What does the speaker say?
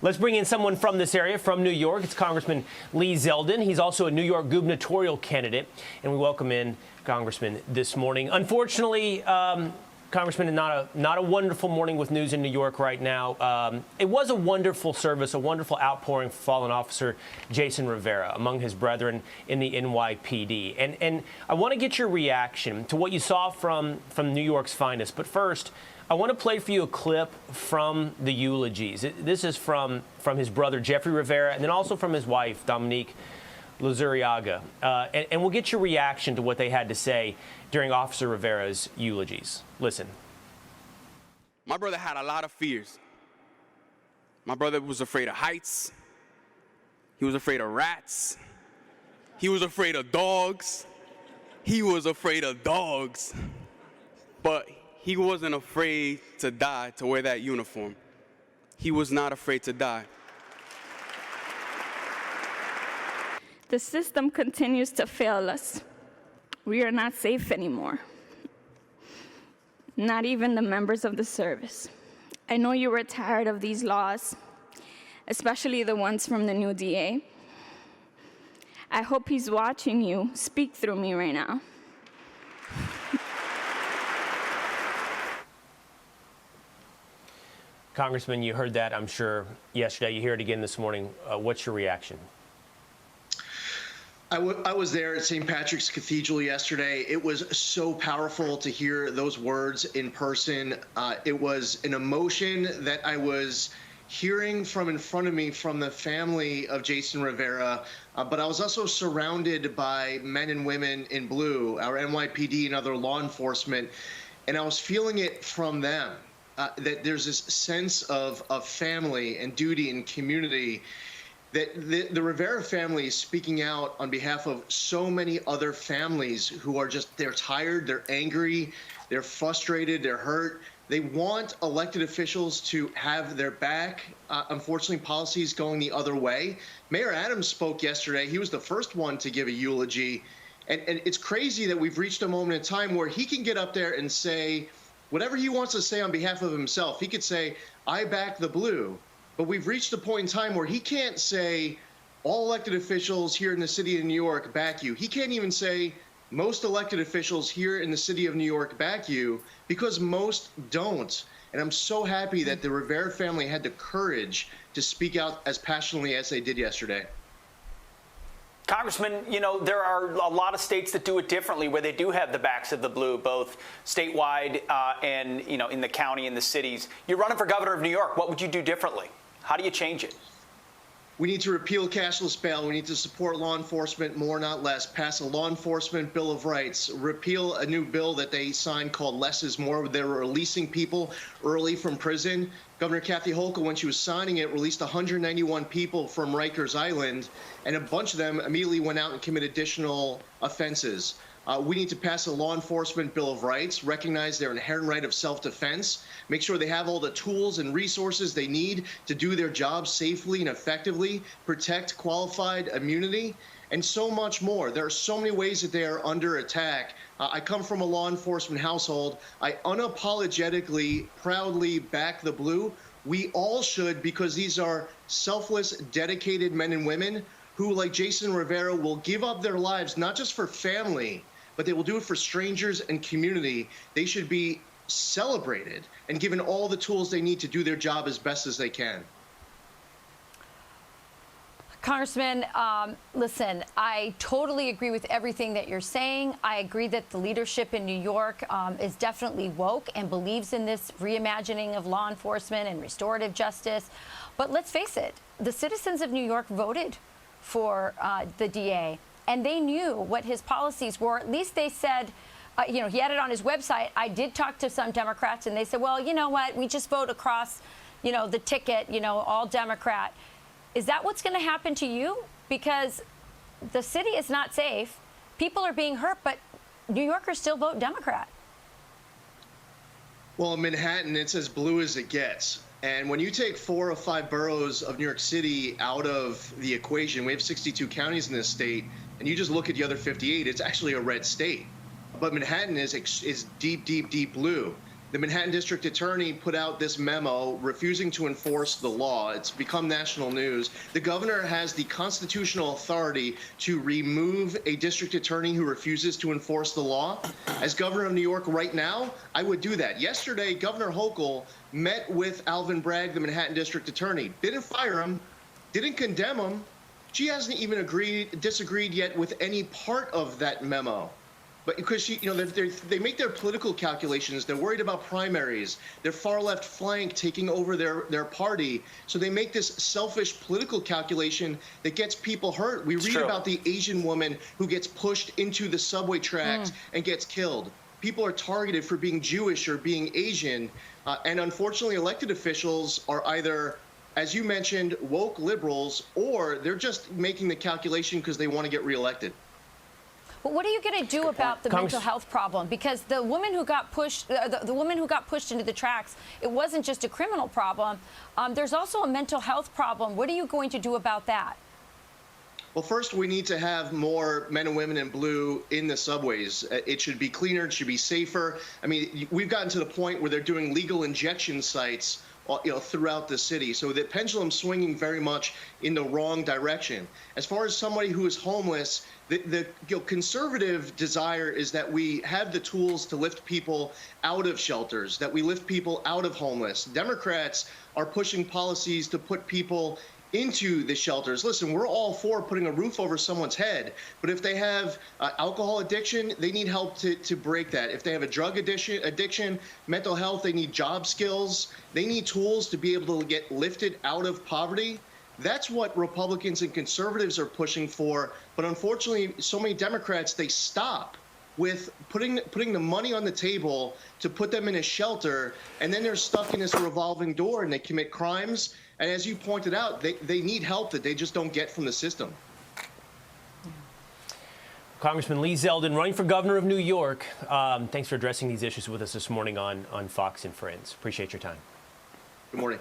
Let's bring in someone from this area, from New York. It's Congressman Lee Zeldin. He's also a New York gubernatorial candidate, and we welcome in Congressman this morning. Unfortunately, Congressman, not a wonderful morning with news in New York right now. It was a wonderful service, a wonderful outpouring for fallen officer Jason Rivera among his brethren in the NYPD. And I want to get your reaction to what you saw from New York's finest. But first, I want to play for you a clip from the eulogies. This is from his brother, Jeffrey Rivera, and then also from his wife, Dominique Luzuriaga. And we'll get your reaction to what they had to say during Officer Rivera's eulogies. Listen. My brother had a lot of fears. My brother was afraid of heights. He was afraid of rats. He was afraid of dogs. He was afraid of dogs. But he wasn't afraid to die, to wear that uniform. He was not afraid to die. The system continues to fail us. We are not safe anymore. Not even the members of the service. I know you were tired of these laws, especially the ones from the new DA. I hope he's watching you speak through me right now. Congressman, you heard that, I'm sure, yesterday. You hear it again this morning. What's your reaction? I was there at St. Patrick's Cathedral yesterday. It was so powerful to hear those words in person. It was an emotion that I was hearing from in front of me from the family of Jason Rivera, but I was also surrounded by men and women in blue, our NYPD and other law enforcement, and I was feeling it from them, that there's this sense of family and duty and community, that the Rivera family is speaking out on behalf of so many other families who are just, they're tired, they're angry, they're frustrated, they're hurt. They want elected officials to have their back. Unfortunately, policy is going the other way. Mayor Adams spoke yesterday. He was the first one to give a eulogy. And it's crazy that we've reached a moment in time where he can get up there and say whatever he wants to say on behalf of himself. He could say, I back the blue. But we've reached a point in time where he can't say all elected officials here in the city of New York back you. He can't even say most elected officials here in the city of New York back you, because most don't. And I'm so happy that the Rivera family had the courage to speak out as passionately as they did yesterday. Congressman, you know, there are a lot of states that do it differently, where they do have the backs of the blue, both statewide and, you know, in the county and the cities. You're running for governor of New York. What would you do differently? How do you change it? We need to repeal cashless bail. We need to support law enforcement more, not less. Pass a law enforcement Bill of Rights. Repeal a new bill that they signed called Less is More. They were releasing people early from prison. Governor Kathy Hochul, when she was signing it, released 191 people from Rikers Island, and a bunch of them immediately went out and committed additional offenses. We need to pass a law enforcement Bill of Rights, recognize their inherent right of self-defense, make sure they have all the tools and resources they need to do their jobs safely and effectively, protect qualified immunity, and so much more. There are so many ways that they are under attack. I come from a law enforcement household. I unapologetically, proudly back the blue. We all should, because these are selfless, dedicated men and women who, like Jason Rivera, will give up their lives, not just for family, but they will do it for strangers and community. They should be celebrated and given all the tools they need to do their job as best as they can. Congressman, listen, I totally agree with everything that you're saying. I agree that the leadership in New York is definitely woke and believes in this reimagining of law enforcement and restorative justice. But let's face it, the citizens of New York voted for the DA, and they knew what his policies were. At least they said, you know, he had it on his website. I did talk to some Democrats, and they said, well, you know what, we just vote across, you know, the ticket, you know, all Democrat. Is that what's going to happen to you? Because the city is not safe. People are being hurt, but New Yorkers still vote Democrat. Well, in Manhattan, it's as blue as it gets. And when you take 4 or 5 boroughs of New York City out of the equation, we have 62 counties in this state, and you just look at the other 58, it's actually a red state. But Manhattan is deep, deep, deep blue. The Manhattan District Attorney put out this memo refusing to enforce the law. It's become national news. The governor has the constitutional authority to remove a district attorney who refuses to enforce the law. As governor of New York right now, I would do that. Yesterday, Governor Hochul met with Alvin Bragg, the Manhattan District Attorney. Didn't fire him, didn't condemn him. She hasn't even disagreed yet with any part of that memo. But because they make their political calculations, they're worried about primaries, their far left flank taking over their party. So they make this selfish political calculation that gets people hurt. We read about the Asian woman who gets pushed into the subway tracks and gets killed. People are targeted for being Jewish or being Asian. And unfortunately, elected officials are either, as you mentioned, woke liberals, or they're just making the calculation because they want to get reelected. But what are you going to do about the mental health problem? Because the woman who got pushed, the woman who got pushed into the tracks, it wasn't just a criminal problem. There's also a mental health problem. What are you going to do about that? Well, first, we need to have more men and women in blue in the subways. It should be cleaner. It should be safer. I mean, we've gotten to the point where they're doing legal injection sites throughout the city. So the pendulum's swinging very much in the wrong direction. As far as somebody who is homeless, the conservative desire is that we have the tools to lift people out of shelters, that we lift people out of homeless. Democrats are pushing policies to put people into the shelters. Listen, we're all for putting a roof over someone's head, but if they have alcohol addiction, they need help to break that. If they have a drug addiction, mental health, they need job skills. They need tools to be able to get lifted out of poverty. That's what Republicans and conservatives are pushing for. But unfortunately, so many Democrats, they stop with putting the money on the table to put them in a shelter, and then they're stuck in this revolving door and they commit crimes. And as you pointed out, they need help that they just don't get from the system. Congressman Lee Zeldin, running for governor of New York. Thanks for addressing these issues with us this morning on Fox and Friends. Appreciate your time. Good morning.